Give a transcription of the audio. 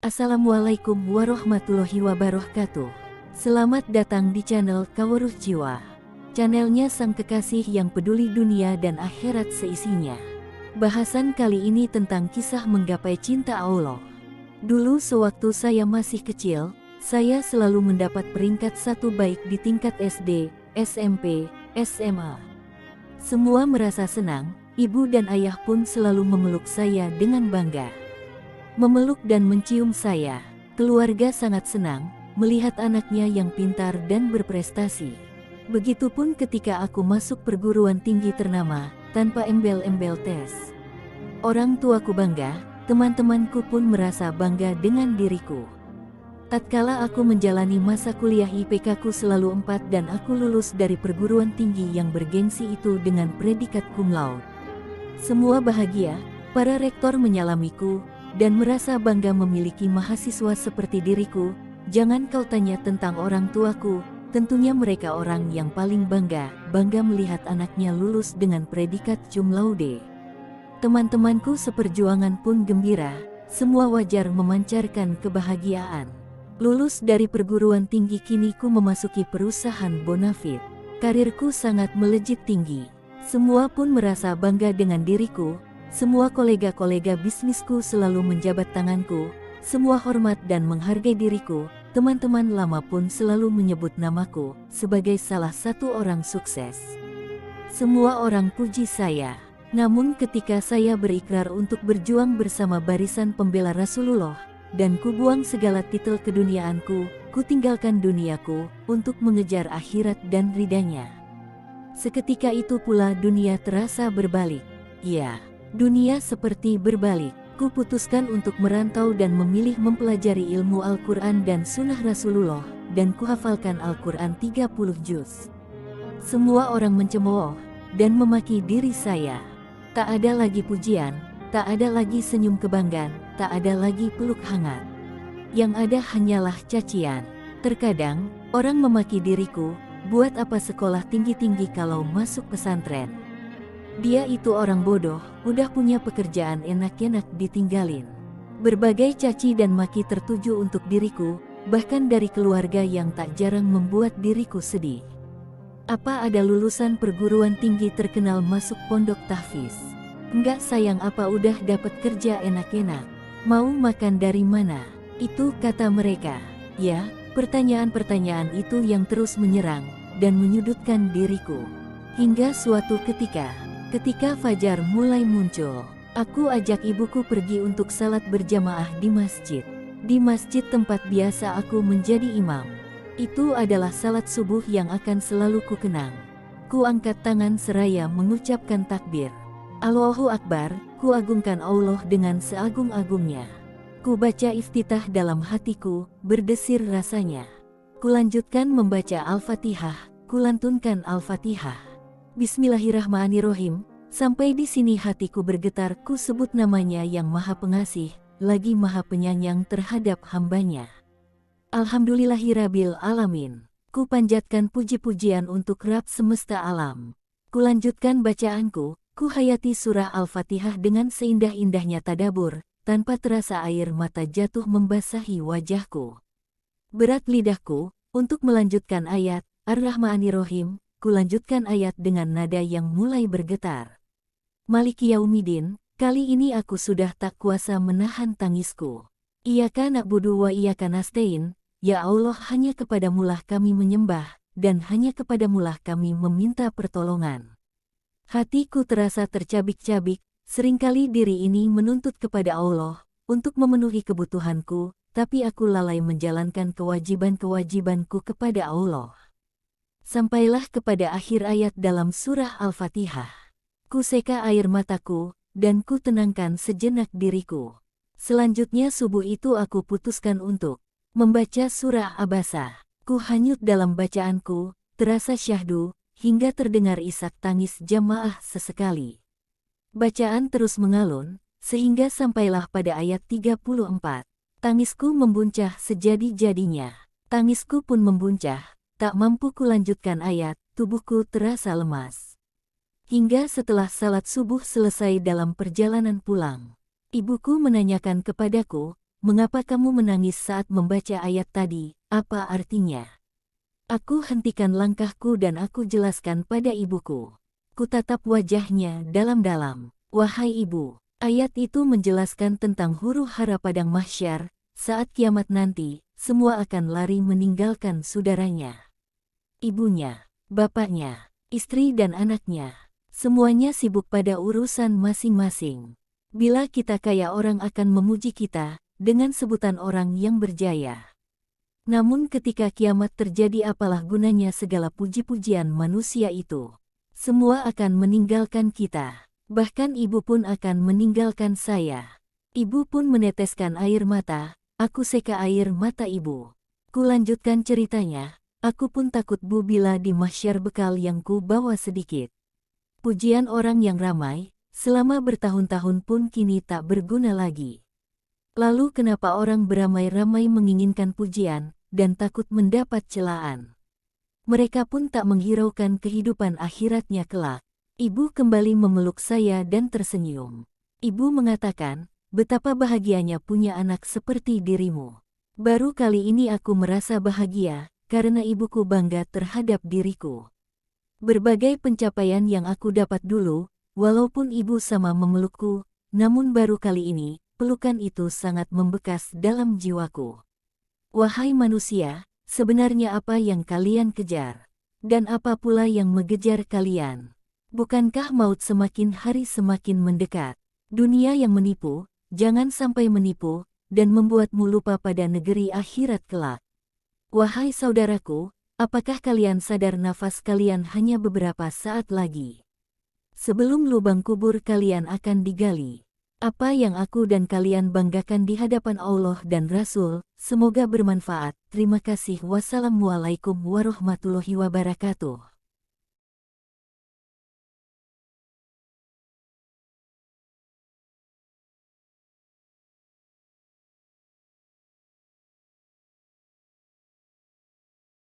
Assalamualaikum warahmatullahi wabarakatuh. Selamat datang di channel Kawruh Jiwa. Channelnya sang kekasih yang peduli dunia dan akhirat seisinya. Bahasan kali ini tentang kisah menggapai cinta Allah. Dulu sewaktu saya masih kecil, saya selalu mendapat peringkat 1 baik di tingkat SD, SMP, SMA. Semua merasa senang, ibu dan ayah pun selalu memeluk saya dengan bangga. Memeluk dan mencium saya. Keluarga sangat senang melihat anaknya yang pintar dan berprestasi. Begitupun ketika aku masuk perguruan tinggi ternama, tanpa embel-embel tes. Orang tuaku bangga, teman-temanku pun merasa bangga dengan diriku. Tatkala aku menjalani masa kuliah IPK-ku selalu 4 dan aku lulus dari perguruan tinggi yang bergengsi itu dengan predikat cum laude. Semua bahagia, para rektor menyalamiku, dan merasa bangga memiliki mahasiswa seperti diriku. Jangan kau tanya tentang orang tuaku, tentunya mereka orang yang paling bangga melihat anaknya lulus dengan predikat cum laude. Teman-temanku seperjuangan pun gembira, semua wajar memancarkan kebahagiaan. Lulus dari perguruan tinggi kini ku memasuki perusahaan bonafit. Karirku sangat melejit tinggi. Semua pun merasa bangga dengan diriku. Semua kolega-kolega bisnisku selalu menjabat tanganku, semua hormat dan menghargai diriku, teman-teman lama pun selalu menyebut namaku sebagai salah satu orang sukses. Semua orang puji saya, namun ketika saya berikrar untuk berjuang bersama barisan pembela Rasulullah, dan ku buang segala titel keduniaanku, ku tinggalkan duniaku untuk mengejar akhirat dan ridanya. Seketika itu pula dunia terasa berbalik, ya. Dunia seperti berbalik, ku putuskan untuk merantau dan memilih mempelajari ilmu Al-Quran dan Sunnah Rasulullah, dan kuhafalkan Al-Quran 30 juz. Semua orang mencemooh, dan memaki diri saya. Tak ada lagi pujian, tak ada lagi senyum kebanggaan, tak ada lagi peluk hangat. Yang ada hanyalah cacian. Terkadang, orang memaki diriku, buat apa sekolah tinggi-tinggi kalau masuk pesantren. Dia itu orang bodoh, udah punya pekerjaan enak-enak ditinggalin. Berbagai caci dan maki tertuju untuk diriku, bahkan dari keluarga yang tak jarang membuat diriku sedih. Apa ada lulusan perguruan tinggi terkenal masuk pondok tahfiz? Enggak sayang, apa udah dapat kerja enak-enak? Mau makan dari mana? Itu kata mereka. Ya, pertanyaan-pertanyaan itu yang terus menyerang dan menyudutkan diriku. Hingga suatu ketika fajar mulai muncul, aku ajak ibuku pergi untuk salat berjamaah di masjid. Di masjid tempat biasa aku menjadi imam. Itu adalah salat subuh yang akan selalu ku kenang. Ku angkat tangan seraya mengucapkan takbir. Allahu Akbar, ku agungkan Allah dengan seagung-agungnya. Ku baca iftitah dalam hatiku, berdesir rasanya. Ku lanjutkan membaca Al-Fatihah, ku lantunkan Al-Fatihah. Bismillahirrahmanirrahim. Sampai di sini hatiku bergetar, ku sebut namanya yang maha pengasih, lagi maha penyayang terhadap hambanya. Alhamdulillahirabbil alamin. Ku panjatkan puji-pujian untuk Rabb semesta alam. Ku lanjutkan bacaanku, ku hayati surah Al-Fatihah dengan seindah-indahnya tadabur, tanpa terasa air mata jatuh membasahi wajahku. Berat lidahku untuk melanjutkan ayat Ar-Rahmanir-Rahim. Ku lanjutkan ayat dengan nada yang mulai bergetar. Maliki Yaumidin, kali ini aku sudah tak kuasa menahan tangisku. Iyyaka na'budu wa iyyaka nasta'in, ya Allah, hanya kepadamulah kami menyembah, dan hanya kepadamulah kami meminta pertolongan. Hatiku terasa tercabik-cabik, seringkali diri ini menuntut kepada Allah, untuk memenuhi kebutuhanku, tapi aku lalai menjalankan kewajiban-kewajibanku kepada Allah. Sampailah kepada akhir ayat dalam surah Al-Fatihah. Ku seka air mataku, dan ku tenangkan sejenak diriku. Selanjutnya subuh itu aku putuskan untuk membaca surah Abasa. Ku hanyut dalam bacaanku, terasa syahdu, hingga terdengar isak tangis jamaah sesekali. Bacaan terus mengalun, sehingga sampailah pada ayat 34. Tangisku membuncah sejadi-jadinya. Tangisku pun membuncah. Tak mampu kulanjutkan ayat, tubuhku terasa lemas. Hingga setelah salat subuh selesai dalam perjalanan pulang, ibuku menanyakan kepadaku, mengapa kamu menangis saat membaca ayat tadi, apa artinya? Aku hentikan langkahku dan aku jelaskan pada ibuku. Kutatap wajahnya dalam-dalam. Wahai ibu, ayat itu menjelaskan tentang huru-hara padang mahsyar, saat kiamat nanti, semua akan lari meninggalkan saudaranya. Ibunya, bapaknya, istri dan anaknya. Semuanya sibuk pada urusan masing-masing. Bila kita kaya, orang akan memuji kita dengan sebutan orang yang berjaya. Namun ketika kiamat terjadi, apalah gunanya segala puji-pujian manusia itu? Semua akan meninggalkan kita. Bahkan ibu pun akan meninggalkan saya. Ibu pun meneteskan air mata, aku seka air mata ibu. Kulanjutkan ceritanya, aku pun takut bu bila di mahsyar bekal yang ku bawa sedikit. Pujian orang yang ramai, selama bertahun-tahun pun kini tak berguna lagi. Lalu kenapa orang beramai-ramai menginginkan pujian, dan takut mendapat celaan? Mereka pun tak menghiraukan kehidupan akhiratnya kelak. Ibu kembali memeluk saya dan tersenyum. Ibu mengatakan, betapa bahagianya punya anak seperti dirimu. Baru kali ini aku merasa bahagia, karena ibuku bangga terhadap diriku. Berbagai pencapaian yang aku dapat dulu, walaupun ibu sama memelukku, namun baru kali ini, pelukan itu sangat membekas dalam jiwaku. Wahai manusia, sebenarnya apa yang kalian kejar? Dan apa pula yang mengejar kalian? Bukankah maut semakin hari semakin mendekat? Dunia yang menipu, jangan sampai menipu, dan membuatmu lupa pada negeri akhirat kelak. Wahai saudaraku, apakah kalian sadar nafas kalian hanya beberapa saat lagi? Sebelum lubang kubur kalian akan digali. Apa yang aku dan kalian banggakan di hadapan Allah dan Rasul, semoga bermanfaat. Terima kasih. Wassalamualaikum warahmatullahi wabarakatuh.